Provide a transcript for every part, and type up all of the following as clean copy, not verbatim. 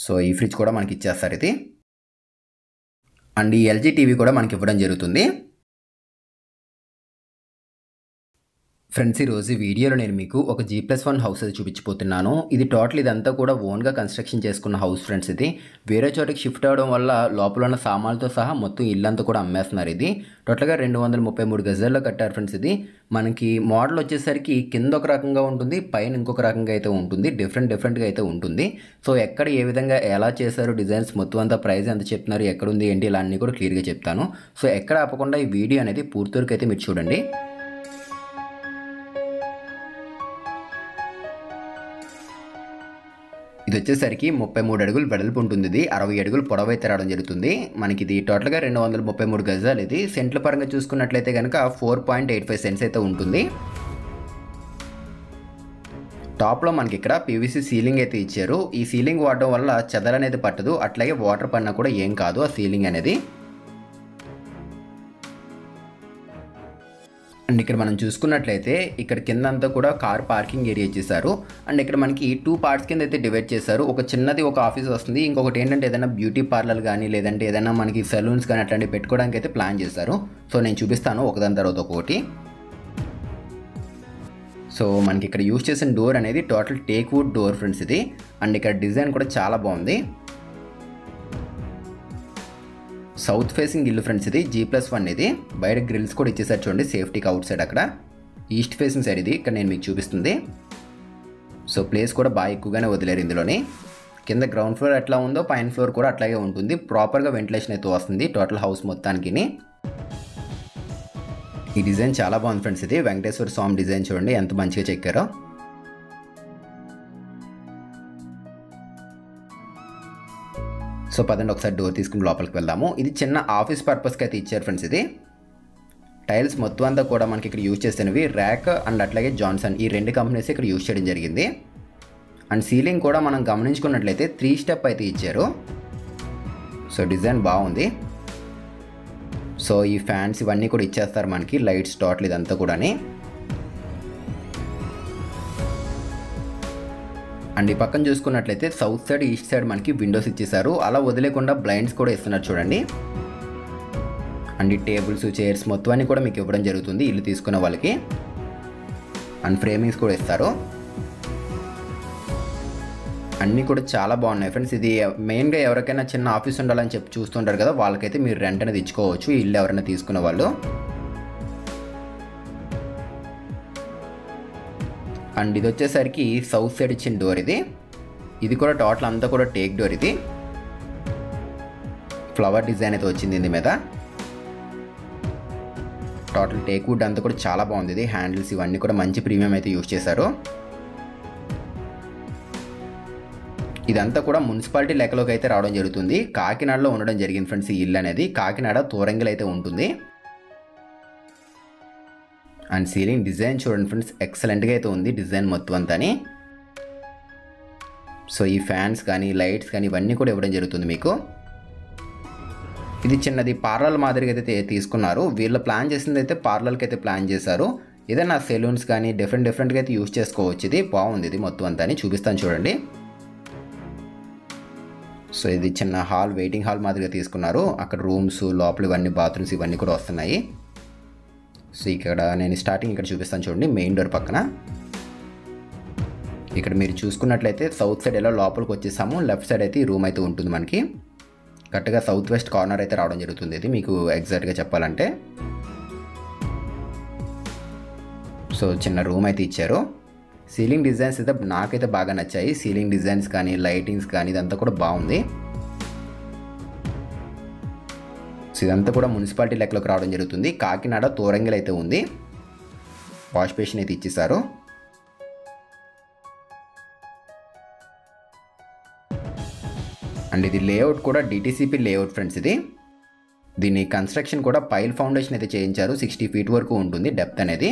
So ఈ fridge కూడా మనకి ఇచ్చేస్తారు ఇది. అండ్ ఈ ఎల్జీ టీవీ కూడా మనకి ఇవ్వడం జరుగుతుంది. ఫ్రెండ్స్, ఈరోజు ఈ వీడియోలో నేను మీకు ఒక G+1 హౌస్ అది చూపించిపోతున్నాను. ఇది టోటల్ ఇదంతా కూడా ఓన్గా కన్స్ట్రక్షన్ చేసుకున్న హౌస్ ఫ్రెండ్స్. ఇది వేరే చోటికి షిఫ్ట్ అవ్వడం వల్ల లోపల ఉన్న సామాన్లతో సహా మొత్తం ఇల్లంతా కూడా అమ్మేస్తున్నారు. ఇది టోటల్గా 233 గజాల్లో కట్టారు ఫ్రెండ్స్. ఇది మనకి మోడల్ వచ్చేసరికి కింద ఒక రకంగా ఉంటుంది, పైన ఇంకొక రకంగా అయితే ఉంటుంది. డిఫరెంట్గా అయితే ఉంటుంది. సో ఎక్కడ ఏ విధంగా ఎలా చేశారు, డిజైన్స్ మొత్తం అంతా, ప్రైస్ ఎంత చెప్తున్నారు, ఎక్కడ ఉంది ఏంటి, ఇలా అన్నీ కూడా క్లియర్గా చెప్తాను. సో ఎక్కడ ఆపకుండా ఈ వీడియో అనేది పూర్తి వరకు అయితే మీరు చూడండి. ఇది వచ్చేసరికి 33 అడుగులు వెడల్పు ఉంటుంది. ఇది 60 అడుగులు పొడవు అయితే రావడం జరుగుతుంది. మనకి ఇది టోటల్గా 233 గజాలు. ఇది సెంట్ల పరంగా చూసుకున్నట్లయితే కనుక 4.85 సెంట్స్ అయితే ఉంటుంది. టాప్లో మనకి ఇక్కడ పీవీసీ సీలింగ్ అయితే ఇచ్చారు. ఈ సీలింగ్ వాడడం వల్ల చెదలు అనేది పట్టదు, అట్లాగే వాటర్ పడినా కూడా ఏం కాదు ఆ సీలింగ్ అనేది. అండ్ ఇక్కడ మనం చూసుకున్నట్లయితే ఇక్కడ కింద అంతా కూడా కార్ పార్కింగ్ ఏరియా ఇచ్చేసారు. అండ్ ఇక్కడ మనకి 2 పార్ట్స్ కింద అయితే డివైడ్ చేశారు. ఒక చిన్నది ఒక ఆఫీస్ వస్తుంది, ఇంకొకటి ఏంటంటే ఏదైనా బ్యూటీ పార్లర్ కానీ లేదంటే ఏదైనా మనకి సెలూన్స్ కానీ అట్లాంటివి పెట్టుకోవడానికి అయితే ప్లాన్ చేశారు. సో నేను చూపిస్తాను ఒకదాని తర్వాత ఒకటి. సో మనకి ఇక్కడ యూజ్ చేసిన డోర్ అనేది total teak wood door friends ఇది. అండ్ ఇక్కడ డిజైన్ కూడా చాలా బాగుంది. సౌత్ ఫేసింగ్ ఇల్లు ఫ్రెండ్స్ ఇది, G+1 ఇది. బయట గ్రిల్స్ కూడా ఇచ్చేసారు చూడండి, సేఫ్టీకి అవుట్ సైడ్. అక్కడ ఈస్ట్ ఫేసింగ్ సైడ్ ఇది, ఇక్కడ నేను మీకు చూపిస్తుంది. సో ప్లేస్ కూడా బాగా ఎక్కువగానే వదిలేరు ఇందులోని. కింద గ్రౌండ్ ఫ్లోర్ ఎట్లా ఉందో పైన ఫ్లోర్ కూడా అట్లాగే ఉంటుంది. ప్రాపర్గా వెంటిలేషన్ అయితే వస్తుంది టోటల్ హౌస్ మొత్తానికి. ఈ డిజైన్ చాలా బాగుంది ఫ్రెండ్స్. ఇది వెంకటేశ్వర స్వామి డిజైన్ చూడండి ఎంత మంచిగా చెక్కారో. సో పదండి ఒకసారి డోర్ తీసుకుని లోపలికి వెళ్దాము. ఇది చిన్న ఆఫీస్ పర్పస్కి అయితే ఇచ్చారు ఫ్రెండ్స్. ఇది టైల్స్ మొత్తం అంతా కూడా మనకి ఇక్కడ యూజ్ చేసినవి ర్యాక్ అండ్ అట్లాగే జాన్సన్, ఈ 2 కంపెనీస్ ఇక్కడ యూజ్ చేయడం జరిగింది. అండ్ సీలింగ్ కూడా మనం గమనించుకున్నట్లయితే 3 స్టెప్ అయితే ఇచ్చారు. సో డిజైన్ బాగుంది. సో ఈ ఫ్యాన్స్ ఇవన్నీ కూడా ఇచ్చేస్తారు మనకి, లైట్స్ టోటల్ ఇదంతా కూడా. అండ్ ఈ పక్కన చూసుకున్నట్లయితే సౌత్ సైడ్ ఈస్ట్ సైడ్ మనకి విండోస్ ఇచ్చేసారు. అలా వదిలేకుండా బ్లైండ్స్ కూడా ఇస్తున్నారు చూడండి. అండ్ ఈ టేబుల్స్, చైర్స్ మొత్తం అన్ని కూడా మీకు ఇవ్వడం జరుగుతుంది ఇల్లు తీసుకున్న వాళ్ళకి. అండ్ ఫ్రేమింగ్స్ కూడా ఇస్తారు. అన్నీ కూడా చాలా బాగున్నాయి ఫ్రెండ్స్. ఇది మెయిన్గా ఎవరికైనా చిన్న ఆఫీస్ ఉండాలని చెప్పి చూస్తుంటారు కదా, వాళ్ళకైతే మీరు రెంట్ అనేది ఇచ్చుకోవచ్చు ఈ ఇల్లు ఎవరైనా తీసుకున్న వాళ్ళు. అండ్ ఇది వచ్చేసరికి సౌత్ సైడ్ ఇచ్చిన డోర్ ఇది. ఇది కూడా టోటల్ అంతా కూడా టేక్ డోర్. ఇది ఫ్లవర్ డిజైన్ అయితే వచ్చింది దీని మీద. టోటల్ టేక్ వుడ్ అంతా కూడా చాలా బాగుంది. ఇది హ్యాండిల్స్ ఇవన్నీ కూడా మంచి ప్రీమియం అయితే యూజ్ చేశారు. ఇదంతా కూడా మున్సిపాలిటీ లెక్కలోకి అయితే రావడం జరుగుతుంది. కాకినాడలో ఉండడం జరిగింది ఫ్రెండ్స్ ఈ ఇల్లు అనేది. కాకినాడ తోరంగిల్ అయితే ఉంటుంది. అండ్ సీలింగ్ డిజైన్ చూడండి ఫ్రెండ్స్, ఎక్సలెంట్గా అయితే ఉంది డిజైన్ మొత్తం అంతాని. సో ఈ ఫ్యాన్స్ కానీ లైట్స్ కానీ ఇవన్నీ కూడా ఇవ్వడం జరుగుతుంది మీకు. ఇది చిన్నది పార్లర్ మాదిరిగా అయితే తీసుకున్నారు. వీళ్ళు ప్లాన్ చేసింది అయితే పార్లర్కి అయితే ప్లాన్ చేశారు. ఏదైనా సెలూన్స్ కానీ డిఫరెంట్గా అయితే యూజ్ చేసుకోవచ్చు. ఇది బాగుంది. ఇది మొత్తం అంతా చూపిస్తాను చూడండి. సో ఇది చిన్న హాల్, వెయిటింగ్ హాల్ మాదిరిగా తీసుకున్నారు. అక్కడ రూమ్స్ లోపల ఇవన్నీ బాత్రూమ్స్ ఇవన్నీ కూడా వస్తున్నాయి. సో ఇక్కడ నేను స్టార్టింగ్ ఇక్కడ చూపిస్తాను చూడండి, మెయిన్ డోర్ పక్కన. ఇక్కడ మీరు చూసుకున్నట్లయితే సౌత్ సైడ్ ఎలా లోపలికి వచ్చేసాము, లెఫ్ట్ సైడ్ అయితే ఈ రూమ్ అయితే ఉంటుంది మనకి. కరెక్ట్గా సౌత్ వెస్ట్ కార్నర్ అయితే రావడం జరుగుతుంది. ఇది మీకు ఎగ్జాక్ట్గా చెప్పాలంటే. సో చిన్న రూమ్ అయితే ఇచ్చారు. సీలింగ్ డిజైన్స్ అయితే నాకైతే బాగా నచ్చాయి. సీలింగ్ డిజైన్స్ కానీ లైటింగ్స్ కానీ ఇదంతా కూడా బాగుంది. సో ఇదంతా కూడా మున్సిపాలిటీ లెక్కలోకి రావడం జరుగుతుంది. కాకినాడ తోరంగిల్ అయితే ఉంది. వాష్ బేసిన్ అయితే ఇచ్చేసారు. అండ్ ఇది లేఅవుట్ కూడా DTCP లేఅవుట్ ఫ్రెండ్స్. ఇది దీని కన్స్ట్రక్షన్ కూడా పైల్ ఫౌండేషన్ అయితే చేయించారు. 60 ఫీట్ వరకు ఉంటుంది డెప్త్ అనేది.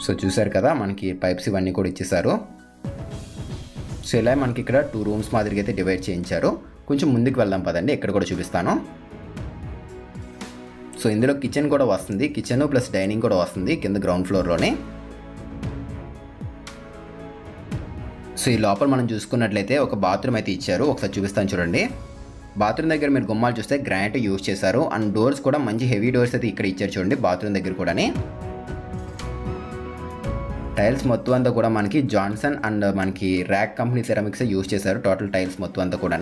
సో చూసారు కదా, మనకి పైప్స్ ఇవన్నీ కూడా ఇచ్చేసారు. సో ఇలా మనకి ఇక్కడ 2 రూమ్స్ మాదిరిగా అయితే డివైడ్ చేయించారు. కొంచెం ముందుకు వెళ్దాం పదండి, ఇక్కడ కూడా చూపిస్తాను. సో ఇందులో కిచెన్ కూడా వస్తుంది, కిచెన్ ప్లస్ డైనింగ్ కూడా వస్తుంది కింద గ్రౌండ్ ఫ్లోర్లోనే. సో ఈ లోపల మనం చూసుకున్నట్లయితే ఒక బాత్రూమ్ అయితే ఇచ్చారు. ఒకసారి చూపిస్తాను చూడండి. బాత్రూమ్ దగ్గర మీరు గుమ్మాలు చూస్తే గ్రానైట్ యూజ్ చేశారు. అండ్ డోర్స్ కూడా మంచి హెవీ డోర్స్ అయితే ఇక్కడ ఇచ్చారు చూడండి బాత్రూమ్ దగ్గర కూడా. టైల్స్ మొత్తం అంతా కూడా మనకి జాన్సన్ అండ్ మనకి ర్యాక్ కంపెనీ సెరామిక్స్ యూజ్ చేశారు టోటల్ టైల్స్ మొత్తం అంతా కూడా.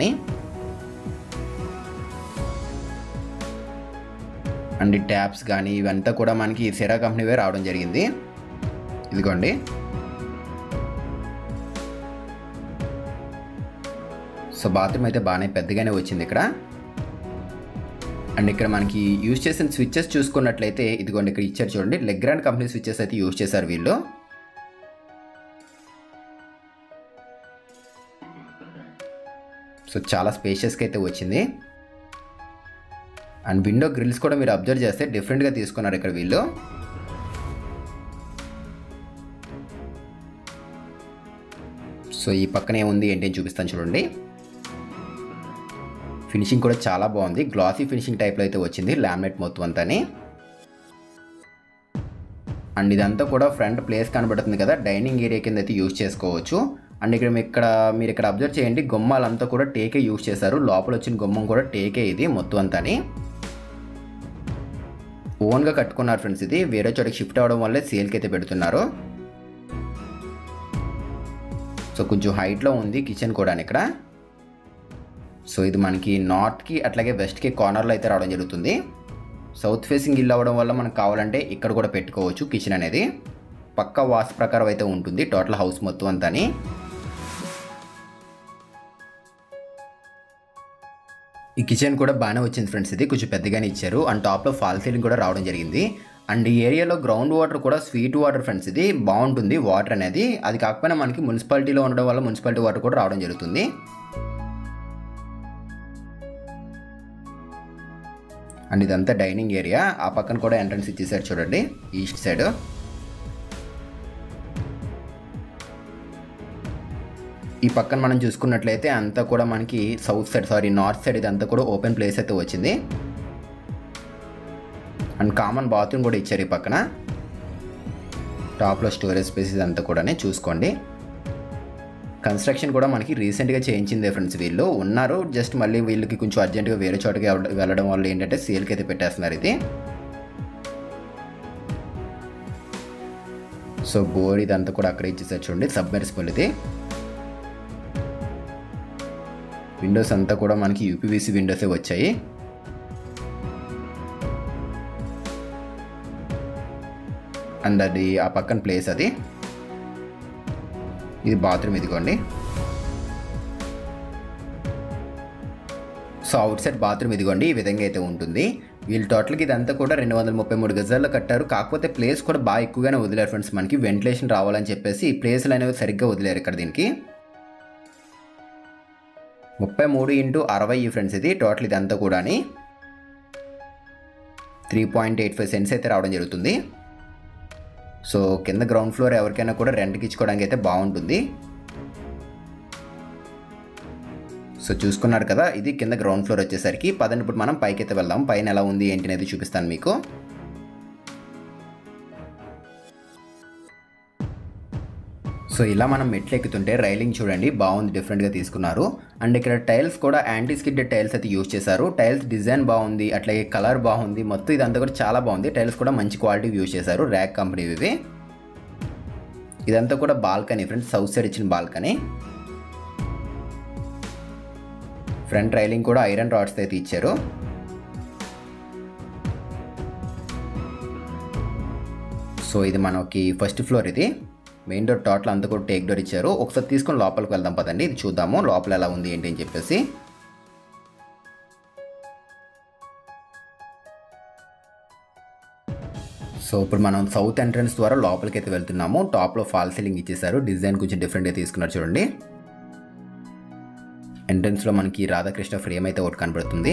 అండ్ ట్యాప్స్ కానీ ఇవంతా కూడా మనకి సెరా కంపెనీవే రావడం జరిగింది. ఇదిగోండి. సో బాత్రూమ్ అయితే బాగానే పెద్దగానే వచ్చింది ఇక్కడ. అండ్ ఇక్కడ మనకి యూజ్ చేసిన స్విచ్చెస్ చూసుకున్నట్లయితే ఇదిగోండి ఇక్కడ ఇచ్చారు చూడండి. లెగ్రాండ్ కంపెనీ స్విచ్చెస్ అయితే యూజ్ చేశారు వీళ్ళు. సో చాలా స్పేషియస్గా అయితే వచ్చింది. అండ్ విండో గ్రిల్స్ కూడా మీరు అబ్జర్వ్ చేస్తే డిఫరెంట్గా తీసుకున్నారు ఇక్కడ వీళ్ళు. సో ఈ పక్కన ఏముంది ఏంటి అని చూపిస్తాను చూడండి. ఫినిషింగ్ కూడా చాలా బాగుంది. గ్లాసీ ఫినిషింగ్ టైప్లో అయితే వచ్చింది లామినేట్ మొత్తం అంతాని. అండ్ ఇదంతా కూడా ఫ్రంట్ ప్లేస్ కనబడుతుంది కదా, డైనింగ్ ఏరియా కింద అయితే యూజ్ చేసుకోవచ్చు. అండ్ ఇక్కడ మీరు ఇక్కడ అబ్జర్వ్ చేయండి, గుమ్మాలంతా కూడా టేకే యూజ్ చేశారు. లోపల వచ్చిన గుమ్మం కూడా టేకే ఇది మొత్తం అంతాని. ఓన్గా కట్టుకున్నారు ఫ్రెండ్స్. ఇది వేరే చోటకి షిఫ్ట్ అవ్వడం వల్లే సేల్కి అయితే పెడుతున్నారు. సో కొంచెం హైట్లో ఉంది కిచెన్ కూడా ఇక్కడ. సో ఇది మనకి నార్త్కి అట్లాగే వెస్ట్కి కార్నర్లో అయితే రావడం జరుగుతుంది. సౌత్ ఫేసింగ్ ఇల్లు అవ్వడం వల్ల మనకు కావాలంటే ఇక్కడ కూడా పెట్టుకోవచ్చు కిచెన్ అనేది. పక్కా వాస్తు ప్రకారం అయితే ఉంటుంది టోటల్ హౌస్ మొత్తం అంతాని. ఈ కిచెన్ కూడా బాగానే వచ్చింది ఫ్రెండ్స్. ఇది కొంచెం పెద్దగానే ఇచ్చారు. అండ్ టాప్లో ఫాల్ సీలింగ్ కూడా రావడం జరిగింది. అండ్ ఈ ఏరియాలో గ్రౌండ్ వాటర్ కూడా స్వీట్ వాటర్ ఫ్రెండ్స్. ఇది బాగుంటుంది వాటర్ అనేది. అది కాకపోయినా మనకి మున్సిపాలిటీలో ఉండడం వల్ల మున్సిపాలిటీ వాటర్ కూడా రావడం జరుగుతుంది. అండ్ ఇదంతా డైనింగ్ ఏరియా. ఆ పక్కన కూడా ఎంట్రన్స్ ఇచ్చేసారు చూడండి ఈస్ట్ సైడ్. ఈ పక్కన మనం చూసుకున్నట్లయితే అంతా కూడా మనకి నార్త్ సైడ్ ఇదంతా కూడా ఓపెన్ ప్లేస్ అయితే వచ్చింది. అండ్ కామన్ బాత్రూమ్ కూడా ఇచ్చారు ఈ పక్కన. టాప్లో స్టోరేజ్ స్పేస్ ఇదంతా కూడా చూసుకోండి. కన్స్ట్రక్షన్ కూడా మనకి రీసెంట్గా చేయించిందే ఫ్రెండ్స్. వీళ్ళు ఉన్నారు, జస్ట్ మళ్ళీ వీళ్ళకి కొంచెం అర్జెంటుగా వేరే చోటకి వెళ్ళడం వల్ల ఏంటంటే సేల్కి అయితే పెట్టేస్తున్నారు ఇది. సో బోర్ ఇదంతా కూడా అక్కడ ఇచ్చేసారు చూడండి, సబ్మెర్సిబుల్ ఇది. విండోస్ అంతా కూడా మనకి యూపీవీసీ విండోసే వచ్చాయి. అండ్ అది ఆ పక్కన ప్లేస్ అది. ఇది బాత్రూమ్ ఇదిగోండి. సో అవుట్ సైడ్ బాత్రూమ్ ఇదిగోండి ఈ విధంగా అయితే ఉంటుంది. వీళ్ళు టోటల్కి ఇదంతా కూడా 233 గజాల్లో కట్టారు. కాకపోతే ప్లేస్ కూడా బాగా ఎక్కువగానే వదిలేరు ఫ్రెండ్స్. మనకి వెంటిలేషన్ రావాలని చెప్పేసి ఈ ప్లేస్లు అనేవి సరిగ్గా వదిలేరు ఇక్కడ. దీనికి 33x60 ఫ్రెండ్స్. ఇది టోటల్ ఇదంతా కూడా 3.85 సెంట్స్ అయితే రావడం జరుగుతుంది. సో కింద గ్రౌండ్ ఫ్లోర్ ఎవరికైనా కూడా రెంట్కి ఇచ్చుకోవడానికి అయితే బాగుంటుంది. సో చూసుకున్నారు కదా, ఇది కింద గ్రౌండ్ ఫ్లోర్ వచ్చేసరికి. పదండి ఇప్పుడు మనం పైకి అయితే వెళ్దాం. పైన ఎలా ఉంది ఏంటి అనేది చూపిస్తాను మీకు. సో ఇలా మనం మెట్లు ఎక్కుతుంటే రైలింగ్ చూడండి బాగుంది, డిఫరెంట్గా తీసుకున్నారు. అండ్ ఇక్కడ టైల్స్ కూడా యాంటీ స్కిడ్ టైల్స్ అయితే యూజ్ చేశారు. టైల్స్ డిజైన్ బాగుంది, అట్లాగే కలర్ బాగుంది. మొత్తం ఇదంతా కూడా చాలా బాగుంది. టైల్స్ కూడా మంచి క్వాలిటీ యూజ్ చేశారు, ర్యాక్ కంపెనీ ఇవి. ఇదంతా కూడా బాల్కనీ ఫ్రెండ్స్, సౌత్ సైడ్ ఇచ్చిన బాల్కనీ. ఫ్రంట్ రైలింగ్ కూడా ఐరన్ రాడ్స్ అయితే ఇచ్చారు. సో ఇది మనకి ఫస్ట్ ఫ్లోర్. ఇది మెయిన్ డోర్ టోటల్ అంతా కూడా టేక్ డోర్ ఇచ్చారు. ఒకసారి తీసుకొని లోపలికి వెళ్దాం పదండి, ఇది చూద్దాము లోపల ఎలా ఉంది ఏంటి అని చెప్పేసి. సో ఇప్పుడు మనం సౌత్ ఎంట్రన్స్ ద్వారా లోపలికి అయితే వెళ్తున్నాము. టాప్లో ఫాల్ సీలింగ్ ఇచ్చేసారు, డిజైన్ కొంచెం డిఫరెంట్గా తీసుకున్నారు చూడండి. ఎంట్రన్స్లో మనకి రాధాకృష్ణ ఫ్రేమ్ అయితే ఒకటి కనబడుతుంది.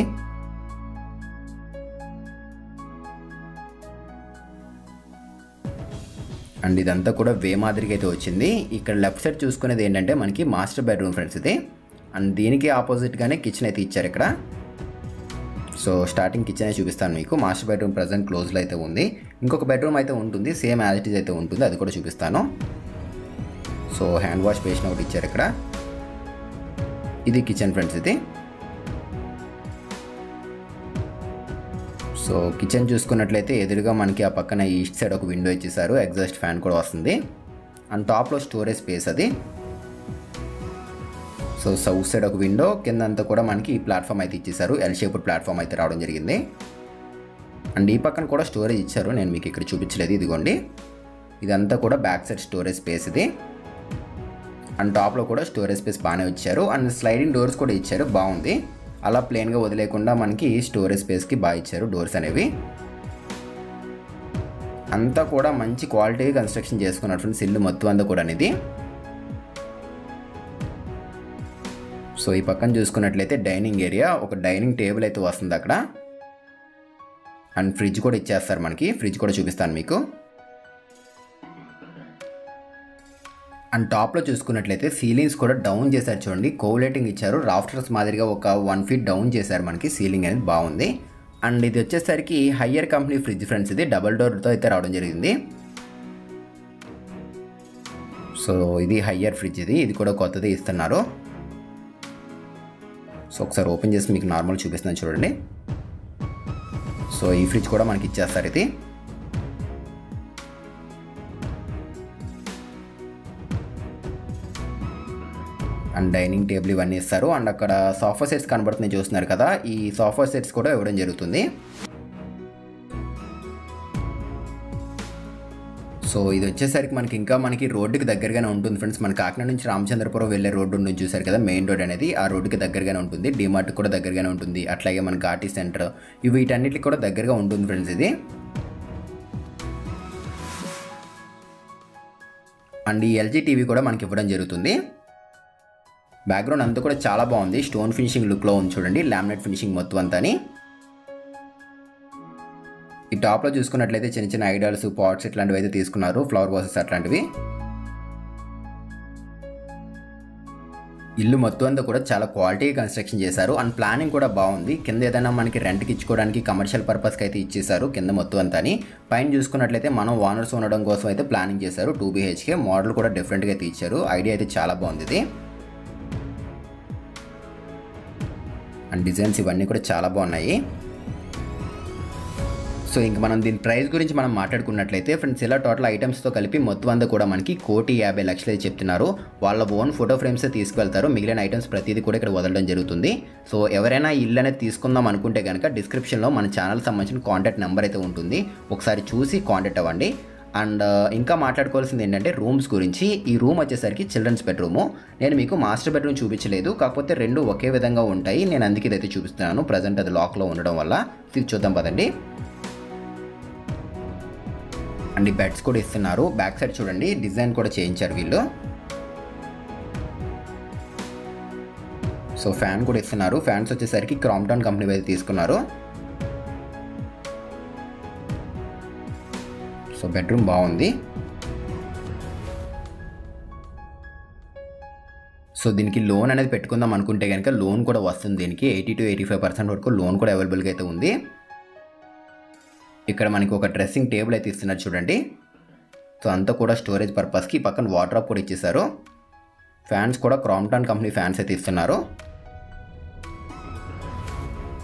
అండ్ ఇదంతా కూడా వే మాదిరిగా అయితే వచ్చింది. ఇక్కడ లెఫ్ట్ సైడ్ చూసుకునేది ఏంటంటే మనకి మాస్టర్ బెడ్రూమ్ ఫ్రెండ్స్ ఇది. అండ్ దీనికి ఆపోజిట్గానే కిచెన్ అయితే ఇచ్చారు ఇక్కడ. సో స్టార్టింగ్ కిచెనే చూపిస్తాను మీకు. మాస్టర్ బెడ్రూమ్ ప్రజెంట్ క్లోజ్లో అయితే ఉంది. ఇంకొక బెడ్రూమ్ అయితే ఉంటుంది, సేమ్ యాజ్ ఇట్ ఈజ్ అయితే ఉంటుంది, అది కూడా చూపిస్తాను. సో హ్యాండ్ వాష్ బేసిన్ ఒకటి ఇచ్చారు ఇక్కడ. ఇది కిచెన్ ఫ్రెండ్స్. ఇది సో కిచెన్ చూసుకున్నట్లయితే ఎదురుగా మనకి ఆ పక్కన ఈస్ట్ సైడ్ ఒక విండో ఇచ్చేసారు. ఎగ్జాస్ట్ ఫ్యాన్ కూడా వస్తుంది. అండ్ టాప్లో స్టోరేజ్ స్పేస్ అది. సో సౌత్ సైడ్ ఒక విండో, కింద అంతా కూడా మనకి ఈ ప్లాట్ఫామ్ అయితే ఇచ్చేసారు. ఎల్ షేప్డ్ ప్లాట్ఫామ్ అయితే రావడం జరిగింది. అండ్ ఈ పక్కన కూడా స్టోరేజ్ ఇచ్చారు, నేను మీకు ఇక్కడ చూపించలేదు. ఇదిగోండి, ఇదంతా కూడా బ్యాక్ సైడ్ స్టోరేజ్ స్పేస్ ఇది. అండ్ టాప్లో కూడా స్టోరేజ్ స్పేస్ బాగానే ఇచ్చారు. అండ్ స్లైడింగ్ డోర్స్ కూడా ఇచ్చారు, బాగుంది. అలా ప్లెయిన్గా వదిలేకుండా మనకి స్టోరేజ్ స్పేస్కి బాగా ఇచ్చారు డోర్స్ అనేవి. అంతా కూడా మంచి క్వాలిటీ కన్స్ట్రక్షన్ చేసుకున్నారు ఫ్రెండ్స్ ఇల్లు మొత్తం అంతా కూడా అనేది. సో ఈ పక్కన చూసుకున్నట్లయితే డైనింగ్ ఏరియా, ఒక డైనింగ్ టేబుల్ అయితే వస్తుంది అక్కడ. అండ్ ఫ్రిడ్జ్ కూడా ఇచ్చేస్తారు మనకి. ఫ్రిడ్జ్ కూడా చూపిస్తాను మీకు. అండ్ టాప్లో చూసుకున్నట్లయితే సీలింగ్స్ కూడా డౌన్ చేశారు చూడండి. కోవులైటింగ్ ఇచ్చారు. రాఫ్టర్స్ మాదిరిగా ఒక 1 feet డౌన్ చేశారు మనకి. సీలింగ్ అనేది బాగుంది. అండ్ ఇది వచ్చేసరికి హయ్యర్ కంపెనీ ఫ్రిడ్జ్ ఫ్రెండ్స్. ఇది డబల్ డోర్తో అయితే రావడం జరిగింది. సో ఇది హయ్యర్ ఫ్రిడ్జ్. ఇది కూడా కొత్తది ఇస్తున్నారు. సో ఒకసారి ఓపెన్ చేసి మీకు నార్మల్ చూపిస్తున్నాను చూడండి. సో ఈ ఫ్రిడ్జ్ కూడా మనకి ఇచ్చేస్తారు ఇది. అండ్ డైనింగ్ టేబుల్ ఇవన్నీ ఇస్తారు. అండ్ అక్కడ సోఫా సెట్స్ కనబడుతున్నాయి చూస్తున్నారు కదా, ఈ సోఫా సెట్స్ కూడా ఇవ్వడం జరుగుతుంది. సో ఇది వచ్చేసరికి మనకి రోడ్డుకి దగ్గరగానే ఉంటుంది ఫ్రెండ్స్. మన కాకినాడ నుంచి రామచంద్రపురం వెళ్ళే రోడ్డు నుంచి చూసారు కదా, మెయిన్ రోడ్ అనేది ఆ రోడ్డుకి దగ్గరగానే ఉంటుంది. డిమార్ట్ కూడా దగ్గరగానే ఉంటుంది. అట్లాగే మన ఘాటీ సెంటర్ వీటన్నిటికి కూడా దగ్గరగా ఉంటుంది ఫ్రెండ్స్ ఇది. అండ్ ఈ ఎల్జీ టీవీ కూడా మనకి ఇవ్వడం జరుగుతుంది. బ్యాక్గ్రౌండ్ అంతా కూడా చాలా బాగుంది. స్టోన్ ఫినిషింగ్ లుక్లో ఉంది చూడండి. లామినేట్ ఫినిషింగ్ మొత్తం అంతాని. ఈ టాప్లో చూసుకున్నట్లయితే చిన్న చిన్న ఐడాల్స్, పాట్స్ ఇట్లాంటివి అయితే తీసుకున్నారు. ఫ్లవర్ వాసెస్ అట్లాంటివి. ఇల్లు మొత్తం అంతా కూడా చాలా క్వాలిటీ కన్స్ట్రక్షన్ చేశారు. అండ్ ప్లానింగ్ కూడా బాగుంది. కింద ఏదైనా మనకి రెంట్కి ఇచ్చుకోవడానికి కమర్షియల్ పర్పస్కి అయితే ఇచ్చేసారు కింద మొత్తం అంతాని. పైన చూసుకున్నట్లయితే మనం ఓనర్స్ ఉండడం కోసం అయితే ప్లానింగ్ చేశారు. 2 BHK మోడల్ కూడా డిఫరెంట్గా అయితే ఇచ్చారు. ఐడియా అయితే చాలా బాగుంది ఇది. అండ్ డిజైన్స్ ఇవన్నీ కూడా చాలా బాగున్నాయి. సో ఇంక మనం దీని ప్రైస్ గురించి మనం మాట్లాడుకున్నట్లయితే ఫ్రెండ్స్, ఇలా టోటల్ ఐటమ్స్తో కలిపి మొత్తం అంతా కూడా మనకి 1,50,00,000 చెప్తున్నారు. వాళ్ళ ఓన్ ఫోటో ఫ్రేమ్సే తీసుకువెళ్తారు. మిగిలిన ఐటమ్స్ ప్రతిదీ కూడా ఇక్కడ వదలడం జరుగుతుంది. సో ఎవరైనా ఇల్లు అనేది తీసుకుందాం అనుకుంటే కనుక డిస్క్రిప్షన్లో మన ఛానల్ సంబంధించిన కాంటాక్ట్ నెంబర్ అయితే ఉంటుంది. ఒకసారి చూసి కాంటాక్ట్ అవ్వండి. అండ్ ఇంకా మాట్లాడుకోవాల్సింది ఏంటంటే రూమ్స్ గురించి. ఈ రూమ్ వచ్చేసరికి చిల్డ్రన్స్ బెడ్రూము. నేను మీకు మాస్టర్ బెడ్రూమ్ చూపించలేదు, కాకపోతే రెండు ఒకే విధంగా ఉంటాయి. నేను అందుకే ఇదైతే చూపిస్తున్నాను. ప్రజెంట్ అది లాక్లో ఉండడం వల్ల. ఇది చూద్దాం పదండి. అండ్ ఈ బెడ్స్ కూడా ఇస్తున్నారు. బ్యాక్ సైడ్ చూడండి, డిజైన్ కూడా చేయించారు వీళ్ళు. సో ఫ్యాన్ కూడా ఇస్తున్నారు. ఫ్యాన్స్ వచ్చేసరికి క్రాంప్టన్ కంపెనీ అయితే తీసుకున్నారు. సో బెడ్రూమ్ బాగుంది. సో దీనికి లోన్ అనేది పెట్టుకుందాం అనుకుంటే కనుక లోన్ కూడా వస్తుంది. దీనికి 80 to 85% వరకు లోన్ కూడా అవైలబుల్గా అయితే ఉంది. ఇక్కడ మనకి ఒక డ్రెస్సింగ్ టేబుల్ అయితే ఇస్తున్నారు చూడండి. సో అంతా కూడా స్టోరేజ్ పర్పస్కి. పక్కన వార్డ్రోబ్ కూడా ఇచ్చేసారు. ఫ్యాన్స్ కూడా క్రాంప్టన్ కంపెనీ ఫ్యాన్స్ అయితే ఇస్తున్నారు.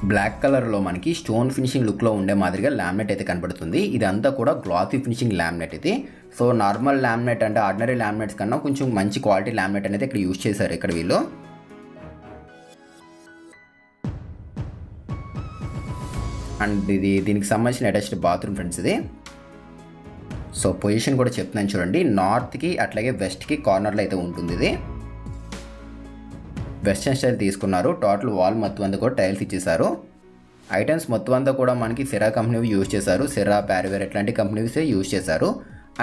బ్లాక్ కలర్లో మనకి స్టోన్ ఫినిషింగ్ లుక్లో ఉండే మాదిరిగా లామినేట్ అయితే కనబడుతుంది. ఇదంతా కూడా గ్లాసీ ఫినిషింగ్ లామినేట్ ఇది. సో నార్మల్ లామినేట్ అంటే ఆర్డినరీ లామినేట్స్ కన్నా కొంచెం మంచి క్వాలిటీ లామినేట్ అనేది ఇక్కడ యూజ్ చేశారు ఇక్కడ వీళ్ళు. అండ్ దీనికి సంబంధించిన అటాచ్డ్ బాత్రూమ్ ఫ్రెండ్స్ ఇది. సో పొజిషన్ కూడా చెప్తున్నాను చూడండి. నార్త్కి అట్లాగే వెస్ట్కి కార్నర్లో అయితే ఉంటుంది ఇది. వెస్టర్న్ స్టైల్ తీసుకున్నారు. టోటల్ వాల్ మొత్తం అంతా కూడా టైల్స్ ఇచ్చేసారు. ఐటమ్స్ మొత్తం అంతా కూడా మనకి సిరా కంపెనీవి యూజ్ చేశారు. సిరా, ప్యారివేర్ ఇట్లాంటి కంపెనీసే యూజ్ చేశారు.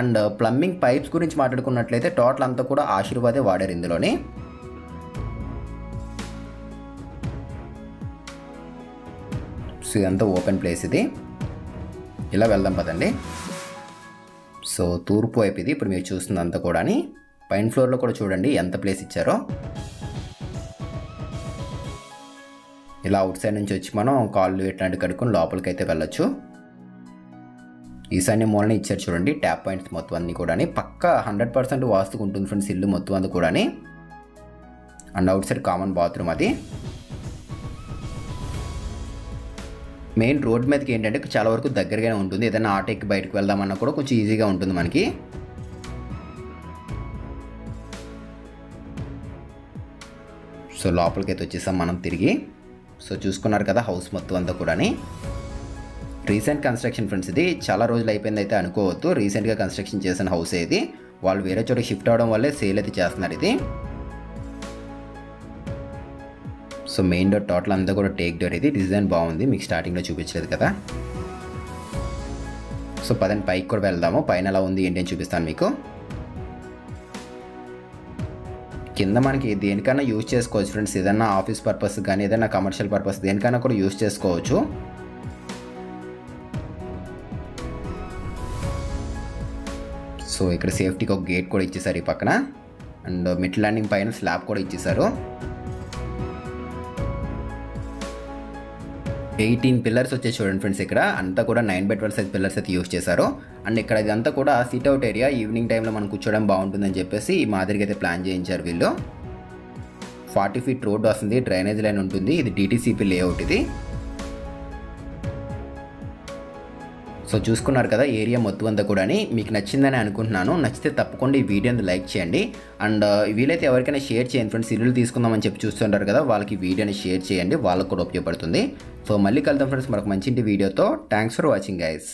అండ్ ప్లంబింగ్ పైప్స్ గురించి మాట్లాడుకున్నట్లయితే టోటల్ అంతా కూడా ఆశీర్వాదే వాడారు ఇందులోని. సో ఇదంతా ఓపెన్ ప్లేస్ ఇది. ఇలా వెళ్దాం పదండి. సో తూర్పు వైపు ఇది ఇప్పుడు మీరు చూస్తుందంతా కూడా. పైన ఫ్లోర్లో కూడా చూడండి ఎంత ప్లేస్ ఇచ్చారో. ఇలా అవుట్ సైడ్ నుంచి వచ్చి మనం కాళ్ళు ఇట్లాంటి కడుక్కొని లోపలికి అయితే వెళ్ళొచ్చు. ఈశాన్య మూలన ఇచ్చారు చూడండి ట్యాప్ పాయింట్స్ మొత్తం అన్నీ కూడా పక్కా 100% వాస్తుకు ఉంటుంది ఫ్రెండ్స్ ఇల్లు మొత్తం అంతా కూడా. And out side common bathroom అది. మెయిన్ రోడ్ మీదకి ఏంటంటే చాలా వరకు దగ్గరగానే ఉంటుంది, ఏదైనా ఆటో ఎక్కి బయటకు వెళ్దామన్నా కూడా కొంచెం ఈజీగా ఉంటుంది మనకి. సో లోపలికి అయితే వచ్చేసాం మనం తిరిగి. సో చూసుకున్నారు కదా హౌస్ మొత్తం అంతా కూడా రీసెంట్ కన్స్ట్రక్షన్ ఫ్రెండ్స్. ఇది చాలా రోజులు అయిపోయింది అయితే అనుకోవద్దు, రీసెంట్గా కన్స్ట్రక్షన్ చేసిన హౌస్ ఇది. వాళ్ళు వేరే చోటకి షిఫ్ట్ అవడం వల్లే సేల్ అయితే చేస్తున్నారు ఇది. సో మెయిన్ డోర్ టోటల్ అంతా కూడా టేక్ డోర్ ఇది. డిజైన్ బాగుంది, మీకు స్టార్టింగ్లో చూపించలేదు కదా. సో పదండి పైకి కూడా వెళ్దాము, పైన ఎలా ఉంది ఏంటి అని చూపిస్తాను మీకు. కింద మనకి దేనికైనా యూజ్ చేసుకోవచ్చు ఫ్రెండ్స్, ఏదైనా ఆఫీస్ పర్పస్ కానీ ఏదైనా కమర్షియల్ పర్పస్ దేనికైనా కూడా యూజ్ చేసుకోవచ్చు. సో ఇక్కడ సేఫ్టీకి ఒక గేట్ కూడా ఇచ్చేసారు ఈ పక్కన. అండ్ మిడ్ ల్యాండింగ్ పైన స్లాబ్ కూడా ఇచ్చేసారు. 18 పిల్లర్స్ వచ్చేసి చూడండి ఫ్రెండ్స్. ఇక్కడ అంతా కూడా 9x12 సైజ్ పిల్లర్స్ అయితే యూజ్ చేశారు. అండ్ ఇక్కడ ఇదంతా కూడా సిట్ అవుట్ ఏరియా, ఈవినింగ్ టైంలో మనం కూర్చోవడం బాగుంటుందని చెప్పేసి ఈ మాదిరిగా అయితే ప్లాన్ చేయించారు వీళ్ళు. 40 ఫీట్ రోడ్ వస్తుంది, డ్రైనేజ్ లైన్ ఉంటుంది. ఇది డిటిసిపి లేఅవుట్ ఇది. సో చూసుకున్నారు కదా ఏరియా మొత్తం అంతా కూడా మీకు నచ్చిందని అనుకుంటున్నాను. నచ్చితే తప్పకుండా ఈ వీడియోని లైక్ చేయండి. అండ్ వీలైతే ఎవరికైనా షేర్ చేయండి ఫ్రెండ్స్. ఇల్లు తీసుకుందామని చెప్పి చూస్తుంటారు కదా, వాళ్ళకి వీడియోని షేర్ చేయండి, వాళ్ళకు కూడా ఉపయోగపడుతుంది. సో మళ్ళీ కలుద్దాం ఫ్రెండ్స్ మరొక మంచి వీడియోతో. Thanks for watching guys.